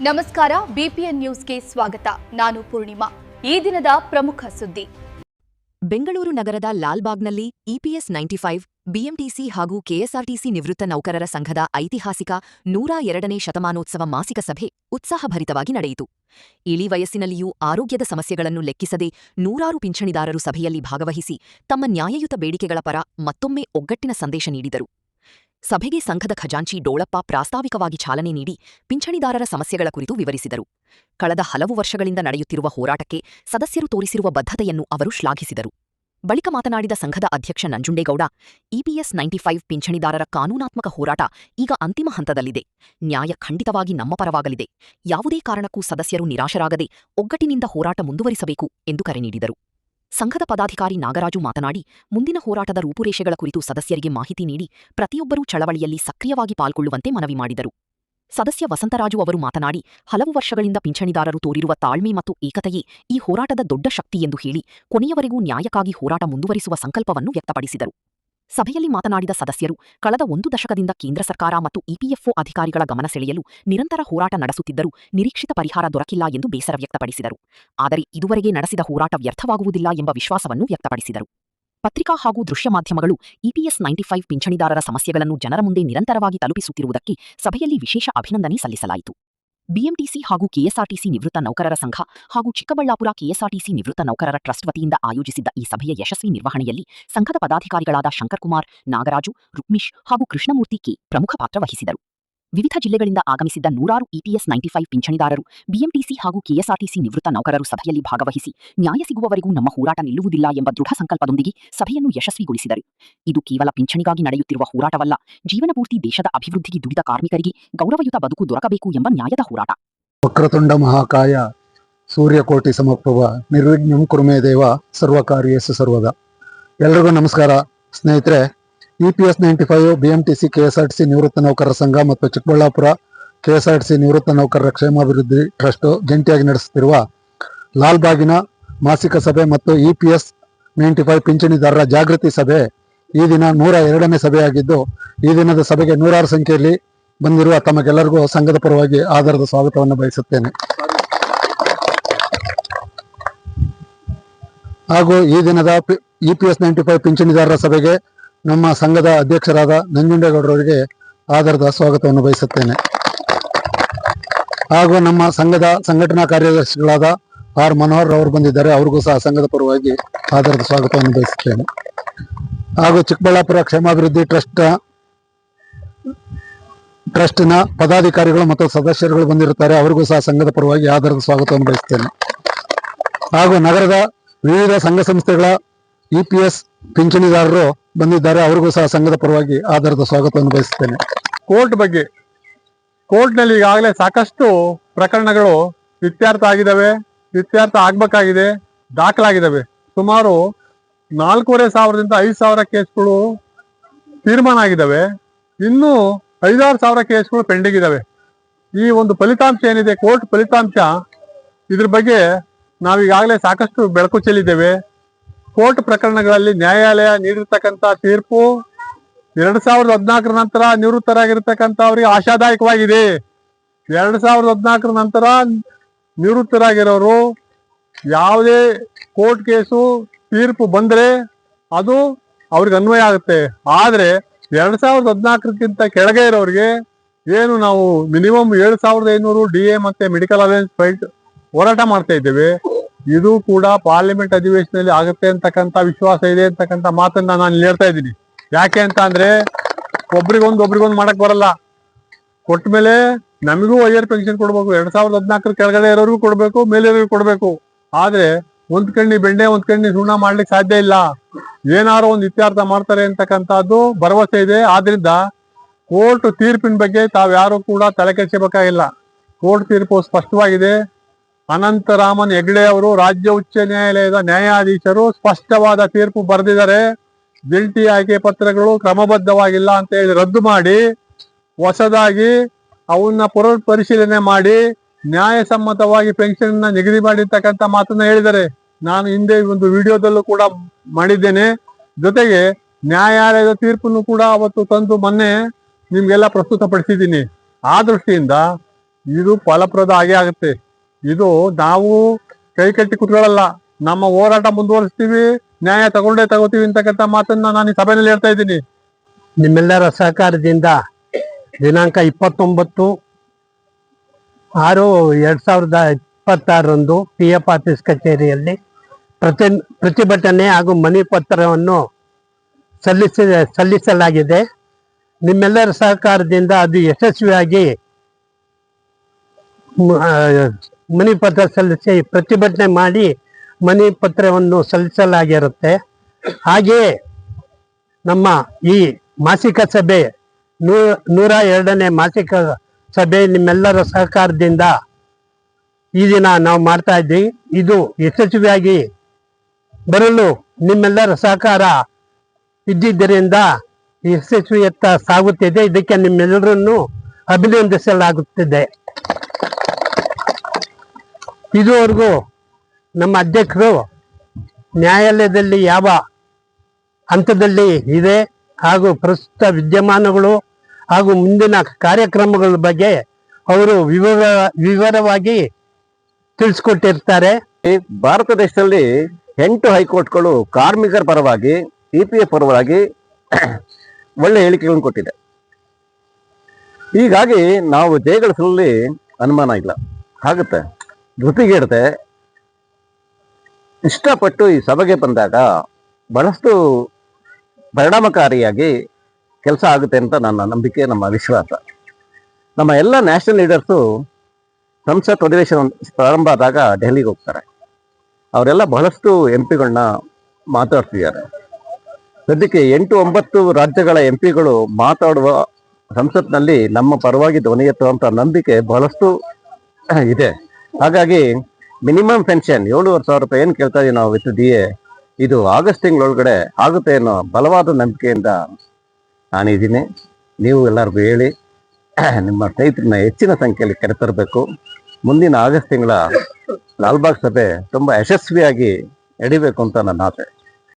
ನಮಸ್ಕಾರ ಬಿಪಿಎನ್ ನ್ಯೂಸ್ಗೆ ಸ್ವಾಗತ. ನಾನು ಪೂರ್ಣಿಮಾ. ಈ ದಿನದ ಪ್ರಮುಖ ಸುದ್ದಿ. ಬೆಂಗಳೂರು ನಗರದ ಲಾಲ್ಬಾಗ್ನಲ್ಲಿ ಇಪಿಎಸ್ 95 ಬಿಎಂಟಿಸಿ ಹಾಗೂ ಕೆಎಸ್ಆರ್ಟಿಸಿ ನಿವೃತ್ತ ನೌಕರರ ಸಂಘದ ಐತಿಹಾಸಿಕ 102ನೇ ಶತಮಾನೋತ್ಸವ ಮಾಸಿಕ ಸಭೆ ಉತ್ಸಾಹಭರಿತವಾಗಿ ನಡೆಯಿತು. ಇಳಿ ವಯಸ್ಸಿನಲ್ಲಿಯೂ ಆರೋಗ್ಯದ ಸಮಸ್ಯೆಗಳನ್ನು ಲೆಕ್ಕಿಸದೆ ನೂರಾರು ಪಿಂಚಣಿದಾರರು ಸಭೆಯಲ್ಲಿ ಭಾಗವಹಿಸಿ ತಮ್ಮ ನ್ಯಾಯಯುತ ಬೇಡಿಕೆಗಳ ಪರ ಮತ್ತೊಮ್ಮೆ ಒಗ್ಗಟ್ಟಿನ ಸಂದೇಶ ನೀಡಿದರು. ಸಭೆಗೆ ಸಂಘದ ಖಜಾಂಚಿ ಡೋಳಪ್ಪ ಪ್ರಾಸ್ತಾವಿಕವಾಗಿ ಚಾಲನೆ ನೀಡಿ ಪಿಂಚಣಿದಾರರ ಸಮಸ್ಯೆಗಳ ಕುರಿತು ವಿವರಿಸಿದರು. ಕಳೆದ ಹಲವು ವರ್ಷಗಳಿಂದ ನಡೆಯುತ್ತಿರುವ ಹೋರಾಟಕ್ಕೆ ಸದಸ್ಯರು ತೋರಿಸಿರುವ ಬದ್ಧತೆಯನ್ನು ಅವರು ಶ್ಲಾಘಿಸಿದರು. ಬಳಿಕ ಮಾತನಾಡಿದ ಸಂಘದ ಅಧ್ಯಕ್ಷ ನಂಜುಂಡೇಗೌಡ, ಇಪಿಎಸ್ 95 ಪಿಂಚಣಿದಾರರ ಕಾನೂನಾತ್ಮಕ ಹೋರಾಟ ಈಗ ಅಂತಿಮ ಹಂತದಲ್ಲಿದೆ. ನ್ಯಾಯ ಖಂಡಿತವಾಗಿ ನಮ್ಮ ಪರವಾಗಲಿದೆ. ಯಾವುದೇ ಕಾರಣಕ್ಕೂ ಸದಸ್ಯರು ನಿರಾಶರಾಗದೆ ಒಗ್ಗಟ್ಟಿನಿಂದ ಹೋರಾಟ ಮುಂದುವರಿಸಬೇಕು ಎಂದು ಕರೆ ನೀಡಿದರು. ಸಂಘದ ಪದಾಧಿಕಾರಿ ನಾಗರಾಜು ಮಾತನಾಡಿ, ಮುಂದಿನ ಹೋರಾಟದ ರೂಪುರೇಷೆಗಳ ಕುರಿತು ಸದಸ್ಯರಿಗೆ ಮಾಹಿತಿ ನೀಡಿ ಪ್ರತಿಯೊಬ್ಬರೂ ಚಳವಳಿಯಲ್ಲಿ ಸಕ್ರಿಯವಾಗಿ ಪಾಲ್ಗೊಳ್ಳುವಂತೆ ಮನವಿ ಮಾಡಿದರು. ಸದಸ್ಯ ವಸಂತರಾಜು ಅವರು ಮಾತನಾಡಿ, ಹಲವು ವರ್ಷಗಳಿಂದ ಪಿಂಚಣಿದಾರರು ತೋರಿರುವ ತಾಳ್ಮೆ ಮತ್ತು ಏಕತೆಯೇ ಈ ಹೋರಾಟದ ದೊಡ್ಡ ಶಕ್ತಿ ಎಂದು ಹೇಳಿ ಕೊನೆಯವರೆಗೂ ನ್ಯಾಯಕ್ಕಾಗಿ ಹೋರಾಟ ಮುಂದುವರಿಸುವ ಸಂಕಲ್ಪವನ್ನು ವ್ಯಕ್ತಪಡಿಸಿದರು. ಸಭೆಯಲ್ಲಿ ಮಾತನಾಡಿದ ಸದಸ್ಯರು, ಕಳೆದ 1 ದಶಕದಿಂದ ಕೇಂದ್ರ ಸರ್ಕಾರ ಮತ್ತು ಇಪಿಎಫ್ಒ ಅಧಿಕಾರಿಗಳ ಗಮನ ಸೆಳೆಯಲು ನಿರಂತರ ಹೋರಾಟ ನಡೆಸುತ್ತಿದ್ದರೂ ನಿರೀಕ್ಷಿತ ಪರಿಹಾರ ದೊರಕಿಲ್ಲ ಎಂದು ಬೇಸರ ವ್ಯಕ್ತಪಡಿಸಿದರು. ಆದರೆ ಇದುವರೆಗೆ ನಡೆಸಿದ ಹೋರಾಟ ವ್ಯರ್ಥವಾಗುವುದಿಲ್ಲ ಎಂಬ ವಿಶ್ವಾಸವನ್ನು ವ್ಯಕ್ತಪಡಿಸಿದರು. ಪತ್ರಿಕಾ ಹಾಗೂ ದೃಶ್ಯ ಮಾಧ್ಯಮಗಳು ಇಪಿಎಸ್ 95 ಪಿಂಚಣಿದಾರರ ಸಮಸ್ಯೆಗಳನ್ನು ಜನರ ಮುಂದೆ ನಿರಂತರವಾಗಿ ತಲುಪಿಸುತ್ತಿರುವುದಕ್ಕೆ ಸಭೆಯಲ್ಲಿ ವಿಶೇಷ ಅಭಿನಂದನೆ ಸಲ್ಲಿಸಲಾಯಿತು. ಬಿಎಂಟಿಸಿ ಹಾಗೂ ಕೆಎಸ್ಆರ್ಟಿಸಿ ನಿವೃತ್ತ ನೌಕರರ ಸಂಘ ಹಾಗೂ ಚಿಕ್ಕಬಳ್ಳಾಪುರ ಕೆಎಸ್ಆರ್ಟಿಸಿ ನಿವೃತ್ತ ನೌಕರರ ಟ್ರಸ್ಟ್ ವತಿಯಿಂದ ಆಯೋಜಿಸಿದ್ದ ಈ ಸಭೆಯ ಯಶಸ್ವಿ ನಿರ್ವಹಣೆಯಲ್ಲಿ ಸಂಘದ ಪದಾಧಿಕಾರಿಗಳಾದ ಶಂಕರ್ಕುಮಾರ್, ನಾಗರಾಜು, ರುಕ್ಮಿಶ್ ಹಾಗೂ ಕೃಷ್ಣಮೂರ್ತಿ ಕೆ ಪ್ರಮುಖ ಪಾತ್ರ ವಹಿಸಿದರು. ವಿವಿಧ ಜಿಲ್ಲೆಗಳಿಂದ ಆಗಮಿಸಿದ್ದ ನೂರಾರು ಇಪಿಎಸ್ 95 ಪಿಂಚಣಿದಾರರು, ಬಿಎಂಟಿಸಿ ಹಾಗೂ ಕೆಎಸ್ಆರ್ಟಿಸಿ ನಿವೃತ್ತ ನೌಕರರು ಸಭೆಯಲ್ಲಿ ಭಾಗವಹಿಸಿ ನ್ಯಾಯ ಸಿಗುವವರೆಗೂ ನಮ್ಮ ಹೋರಾಟ ನಿಲ್ಲುವುದಿಲ್ಲ ಎಂಬ ದೃಢ ಸಂಕಲ್ಪದೊಂದಿಗೆ ಸಭೆಯನ್ನು ಯಶಸ್ವಿಗೊಳಿಸಿದರು. ಇದು ಕೇವಲ ಪಿಂಚಣಿಗಾಗಿ ನಡೆಯುತ್ತಿರುವ ಹೋರಾಟವಲ್ಲ, ಜೀವನಪೂರ್ತಿ ದೇಶದ ಅಭಿವೃದ್ಧಿಗೆ ದುಡಿದ ಕಾರ್ಮಿಕರಿಗೆ ಗೌರವಯುತ ಬದುಕು ದೊರಕಬೇಕು ಎಂಬ ನ್ಯಾಯದ ಹೋರಾಟ. ವಕ್ರತುಂಡ ಮಹಾಕಾಯ ಸೂರ್ಯಕೋಟಿ ಸಮಪ್ರಭ ನಿರ್ವಿಘ್ನಂ ಕುರುಮೇ ದೇವ ಸರ್ವಕಾರ್ಯೇಷು ಸರ್ವದಾ. ಎಲ್ರಿಗೂ ನಮಸ್ಕಾರ ಸ್ನೇಹಿತರೆ. ಇಪಿಎಸ್ 95 ಬಿಎಂಟಿಸಿ ಕೆಎಸ್ಆರ್ಟಿಸಿ ನಿವೃತ್ತ ನೌಕರರ ಸಂಘ ಮತ್ತು ಚಿಕ್ಕಬಳ್ಳಾಪುರ ಕೆಎಸ್ಆರ್ಟಿಸಿ ನಿವೃತ್ತ ನೌಕರರ ಕ್ಷೇಮಾಭಿವೃದ್ಧಿ ಟ್ರಸ್ಟ್ ಜಂಟಿಯಾಗಿ ನಡೆಸುತ್ತಿರುವ ಲಾಲ್ಬಾಗಿನ ಮಾಸಿಕ ಸಭೆ ಮತ್ತು ಇಪಿಎಸ್ 95 ಪಿಂಚಣಿದಾರರ ಜಾಗೃತಿ ಸಭೆ ಈ ದಿನ 102ನೇ ಸಭೆಯಾಗಿದ್ದು, ಈ ದಿನದ ಸಭೆಗೆ ನೂರಾರು ಸಂಖ್ಯೆಯಲ್ಲಿ ಬಂದಿರುವ ತಮಗೆಲ್ಲರಿಗೂ ಸಂಘದ ಪರವಾಗಿ ಆಧಾರದ ಸ್ವಾಗತವನ್ನು ಬಯಸುತ್ತೇನೆ. ಹಾಗೂ ಈ ದಿನದ ಇಪಿಎಸ್ 95 ಪಿಂಚಣಿದಾರರ ಸಭೆಗೆ ನಮ್ಮ ಸಂಘದ ಅಧ್ಯಕ್ಷರಾದ ನಂಜುಂಡೇಗೌಡರವರಿಗೆ ಆಧಾರದ ಸ್ವಾಗತವನ್ನು ಬಯಸುತ್ತೇನೆ. ಹಾಗೂ ನಮ್ಮ ಸಂಘದ ಸಂಘಟನಾ ಕಾರ್ಯದರ್ಶಿಗಳಾದ ಆರ್ ಮನೋಹರ್ ಅವರು ಬಂದಿದ್ದಾರೆ, ಅವ್ರಿಗೂ ಸಹ ಸಂಘದ ಪರವಾಗಿ ಆಧಾರದ ಸ್ವಾಗತವನ್ನು ಬಯಸುತ್ತೇನೆ. ಹಾಗೂ ಚಿಕ್ಕಬಳ್ಳಾಪುರ ಕ್ಷೇಮಾಭಿವೃದ್ಧಿ ಟ್ರಸ್ಟ್ನ ಪದಾಧಿಕಾರಿಗಳು ಮತ್ತು ಸದಸ್ಯರುಗಳು ಬಂದಿರುತ್ತಾರೆ, ಅವರಿಗೂ ಸಹ ಸಂಘದ ಪರವಾಗಿ ಆಧಾರದ ಸ್ವಾಗತವನ್ನು ಬಯಸುತ್ತೇನೆ. ಹಾಗೂ ನಗರದ ವಿವಿಧ ಸಂಘ ಸಂಸ್ಥೆಗಳ ಇಪಿಎಸ್ ಪಿಂಚಣಿದಾರರು ಬಂದಿದ್ದಾರೆ, ಅವರಿಗೂ ಸಹ ಸಂಘದ ಪರವಾಗಿ ಆಧಾರದ ಸ್ವಾಗತವನ್ನು ಬಯಸುತ್ತೇನೆ. ಕೋರ್ಟ್ನಲ್ಲಿ ಈಗಾಗಲೇ ಸಾಕಷ್ಟು ಪ್ರಕರಣಗಳು ಇತ್ಯರ್ಥ ಆಗಿದ್ದಾವೆ, ಇತ್ಯರ್ಥ ಆಗ್ಬೇಕಾಗಿದೆ, ದಾಖಲಾಗಿದ್ದಾವೆ. ಸುಮಾರು 4,500ದಿಂದ 5,000 ಕೇಸ್ಗಳು ತೀರ್ಮಾನ ಆಗಿದ್ದಾವೆ. ಇನ್ನೂ 5,000-6,000 ಕೇಸ್ಗಳು ಪೆಂಡಿಂಗ್ ಇದ್ದಾವೆ. ಈ ಒಂದು ಫಲಿತಾಂಶ ಏನಿದೆ, ಕೋರ್ಟ್ ಫಲಿತಾಂಶ, ಇದ್ರ ಬಗ್ಗೆ ನಾವೀಗಾಗಲೇ ಸಾಕಷ್ಟು ಬೆಳಕು ಚೆಲ್ಲಿದ್ದೇವೆ. ಕೋರ್ಟ್ ಪ್ರಕರಣಗಳಲ್ಲಿ ನ್ಯಾಯಾಲಯ ನೀಡಿರ್ತಕ್ಕಂಥ ತೀರ್ಪು 2014 ನಂತರ ನಿವೃತ್ತರಾಗಿರ್ತಕ್ಕಂಥವ್ರಿಗೆ ಆಶಾದಾಯಕವಾಗಿದೆ. 2014 ನಂತರ ನಿವೃತ್ತರಾಗಿರೋರು ಯಾವುದೇ ಕೋರ್ಟ್ ಕೇಸು ತೀರ್ಪು ಬಂದರೆ ಅದು ಅವ್ರಿಗೆ ಅನ್ವಯ ಆಗುತ್ತೆ. ಆದರೆ 2014ಕ್ಕಿಂತ ಕೆಳಗೆ ಇರೋರಿಗೆ ಏನು ನಾವು ಮಿನಿಮಮ್ 7,500 DA ಮತ್ತೆ ಮೆಡಿಕಲ್ ಅಲವೆನ್ಸ್ ಫೈಟ್ ಹೋರಾಟ ಮಾಡ್ತಾ ಇದ್ದೇವೆ, ಇದು ಕೂಡ ಪಾರ್ಲಿಮೆಂಟ್ ಅಧಿವೇಶನದಲ್ಲಿ ಆಗುತ್ತೆ ಅಂತಕ್ಕಂಥ ವಿಶ್ವಾಸ ಇದೆ ಅಂತಕ್ಕಂಥ ಮಾತನ್ನ ನಾನು ಹೇಳ್ತಾ ಇದ್ದೀನಿ. ಯಾಕೆ ಅಂತ ಅಂದ್ರೆ, ಒಬ್ರಿಗೊಂದು ಮಾಡಕ್ ಬರಲ್ಲ. ಕೊಟ್ಟ ಮೇಲೆ ನಮಗೂ ಹೈಯರ್ ಪೆನ್ಷನ್ ಕೊಡ್ಬೇಕು, 2014 ಕೆಳಗಡೆ ಇರೋರಿಗೂ ಕೊಡ್ಬೇಕು, ಮೇಲೆ ಇರೋರಿಗೂ ಕೊಡ್ಬೇಕು. ಆದ್ರೆ ಒಂದ್ ಕಣ್ಣಿ ಬೆಂಡೆ ಒಂದ್ ಕಣ್ಣಿ ಸುಣ್ಣ ಮಾಡ್ಲಿಕ್ಕೆ ಸಾಧ್ಯ ಇಲ್ಲ. ಏನಾರು ಒಂದು ಇತ್ಯರ್ಥ ಮಾಡ್ತಾರೆ ಅಂತಕ್ಕಂಥದ್ದು ಭರವಸೆ ಇದೆ. ಆದ್ರಿಂದ ಕೋರ್ಟ್ ತೀರ್ಪಿನ ಬಗ್ಗೆ ತಾವ್ಯಾರು ಕೂಡ ತಲೆ ಕೆಡಿಸಬೇಕಾಗಿಲ್ಲ. ಕೋರ್ಟ್ ತೀರ್ಪು ಸ್ಪಷ್ಟವಾಗಿದೆ. ಅನಂತರಾಮನ್ ಹೆಗ್ಡೆ ಅವರು ರಾಜ್ಯ ಉಚ್ಚ ನ್ಯಾಯಾಲಯದ ನ್ಯಾಯಾಧೀಶರು ಸ್ಪಷ್ಟವಾದ ತೀರ್ಪು ಬರೆದಿದ್ದಾರೆ. ಜಂಟಿ ಆಯ್ಕೆ ಪತ್ರಗಳು ಕ್ರಮಬದ್ಧವಾಗಿಲ್ಲ ಅಂತ ಹೇಳಿ ರದ್ದು ಮಾಡಿ ಹೊಸದಾಗಿ ಅವನ್ನ ಪುನರ್ ಪರಿಶೀಲನೆ ಮಾಡಿ ನ್ಯಾಯಸಮ್ಮತವಾಗಿ ಪೆನ್ಷನ್ ನಿಗದಿ ಮಾಡಿರ್ತಕ್ಕಂಥ ಮಾತನ್ನ ಹೇಳಿದ್ದಾರೆ. ನಾನು ಹಿಂದೆ ಒಂದು ವಿಡಿಯೋದಲ್ಲೂ ಕೂಡ ಮಾಡಿದ್ದೇನೆ. ಜೊತೆಗೆ ನ್ಯಾಯಾಲಯದ ತೀರ್ಪನ್ನು ಕೂಡ ಅವತ್ತು ತಂದು ಮೊನ್ನೆ ನಿಮ್ಗೆಲ್ಲ ಪ್ರಸ್ತುತಪಡಿಸಿದ್ದೀನಿ. ಆ ದೃಷ್ಟಿಯಿಂದ ಇದು ಫಲಪ್ರದ ಆಗೇ ಆಗುತ್ತೆ. ಇದು ನಾವು ಕೈ ಕಟ್ಟಿ ಕುತ್ಕೊಳ್ಳಲ್ಲ, ನಮ್ಮ ಹೋರಾಟ ಮುಂದುವರಿಸ್ತೀವಿ, ನ್ಯಾಯ ತಗೋತೀವಿ ಅಂತಕ್ಕಂಥ ಮಾತನ್ನ ನಾನು ಈ ಸಭೆಯಲ್ಲಿ ಹೇಳ್ತಾ ಇದ್ದೀನಿ. ನಿಮ್ಮೆಲ್ಲರ ಸಹಕಾರದಿಂದ ದಿನಾಂಕ 29/6/2026 PF ಆಫೀಸ್ ಕಚೇರಿಯಲ್ಲಿ ಪ್ರತಿಭಟನೆ ಹಾಗೂ ಮನವಿ ಪತ್ರವನ್ನು ಸಲ್ಲಿಸಲಾಗಿದೆ. ನಿಮ್ಮೆಲ್ಲರ ಸಹಕಾರದಿಂದ ಅದು ಯಶಸ್ವಿಯಾಗಿ ಮನವಿ ಪತ್ರ ಸಲ್ಲಿಸಿ ಪ್ರತಿಭಟನೆ ಮಾಡಿ ಮನವಿ ಪತ್ರವನ್ನು ಸಲ್ಲಿಸಲಾಗಿರುತ್ತೆ. ಹಾಗೆಯೇ ನಮ್ಮ ಈ ಮಾಸಿಕ ಸಭೆ 102ನೇ ಮಾಸಿಕ ಸಭೆ ನಿಮ್ಮೆಲ್ಲರ ಸಹಕಾರದಿಂದ ಈ ದಿನ ನಾವು ಮಾಡ್ತಾ ಇದ್ದೀವಿ. ಇದು ಯಶಸ್ವಿಯಾಗಿ ಬರಲು ನಿಮ್ಮೆಲ್ಲರ ಸಹಕಾರ ಇದ್ದಿದ್ದರಿಂದ ಯಶಸ್ವಿಯತ್ತ ಸಾಗುತ್ತಿದೆ. ಇದಕ್ಕೆ ನಿಮ್ಮೆಲ್ಲರನ್ನು ಅಭಿನಂದಿಸಲಾಗುತ್ತಿದೆ. ಇದುವರೆಗೂ ನಮ್ಮ ಅಧ್ಯಕ್ಷರು ನ್ಯಾಯಾಲಯದಲ್ಲಿ ಯಾವ ಹಂತದಲ್ಲಿ ಇದೆ ಹಾಗೂ ಪ್ರಸ್ತುತ ವಿದ್ಯಮಾನಗಳು ಹಾಗೂ ಮುಂದಿನ ಕಾರ್ಯಕ್ರಮಗಳ ಬಗ್ಗೆ ಅವರು ವಿವರವಾಗಿ ತಿಳಿಸ್ಕೊಟ್ಟಿರ್ತಾರೆ. ಭಾರತ ದೇಶದಲ್ಲಿ 8 ಹೈಕೋರ್ಟ್ಗಳು ಕಾರ್ಮಿಕರ ಪರವಾಗಿ EPF ಪರವಾಗಿ ಒಳ್ಳೆ ಹೇಳಿಕೆಗಳನ್ನು ಕೊಟ್ಟಿದೆ. ಹೀಗಾಗಿ ನಾವು ಜಯಗಳಿಸಲಿ ಅನುಮಾನ ಇಲ್ಲ, ಆಗುತ್ತೆ. ಜೊತೆಗಿಡದೆ ಇಷ್ಟಪಟ್ಟು ಈ ಸಭೆಗೆ ಬಂದಾಗ ಬಹಳಷ್ಟು ಪರಿಣಾಮಕಾರಿಯಾಗಿ ಕೆಲಸ ಆಗುತ್ತೆ ಅಂತ ನನ್ನ ನಂಬಿಕೆ, ನಮ್ಮ ವಿಶ್ವಾಸ. ನಮ್ಮ ಎಲ್ಲ ನ್ಯಾಷನಲ್ ಲೀಡರ್ಸು ಸಂಸತ್ ಅಧಿವೇಶನ ಪ್ರಾರಂಭ ಆದಾಗ ದೆಹಲಿಗೆ ಹೋಗ್ತಾರೆ. ಅವರೆಲ್ಲ ಬಹಳಷ್ಟು MP ಗಳನ್ನ ಮಾತಾಡ್ತಿದ್ದಾರೆ. ಸದ್ಯಕ್ಕೆ 8-9 ರಾಜ್ಯಗಳ MP ಗಳು ಮಾತಾಡುವ ಸಂಸತ್ನಲ್ಲಿ ನಮ್ಮ ಪರವಾಗಿ ಧ್ವನಿ ಎತ್ತುವಂತ ನಂಬಿಕೆ ಬಹಳಷ್ಟು ಇದೆ. ಹಾಗಾಗಿ ಮಿನಿಮಮ್ ಪೆನ್ಷನ್ 7,500 ರೂಪಾಯಿ ಏನು ಕೇಳ್ತಾ ಇದೀವಿ ನಾವು ವಿತ್ DA, ಇದು ಆಗಸ್ಟ್ ತಿಂಗಳೊಳಗಡೆ ಆಗುತ್ತೆ ಅನ್ನೋ ಬಲವಾದ ನಂಬಿಕೆಯಿಂದ ನಾನಿದ್ದೀನಿ. ನೀವು ಎಲ್ಲರಿಗೂ ಹೇಳಿ ನಿಮ್ಮ ಸ್ನೇಹಿತರನ್ನ ಹೆಚ್ಚಿನ ಸಂಖ್ಯೆಯಲ್ಲಿ ಕರೆತರಬೇಕು. ಮುಂದಿನ ಆಗಸ್ಟ್ ತಿಂಗಳ ಲಾಲ್ಬಾಗ್ ಸಭೆ ತುಂಬ ಯಶಸ್ವಿಯಾಗಿ ನಡಿಬೇಕು ಅಂತ ನನ್ನ ಆಸೆ.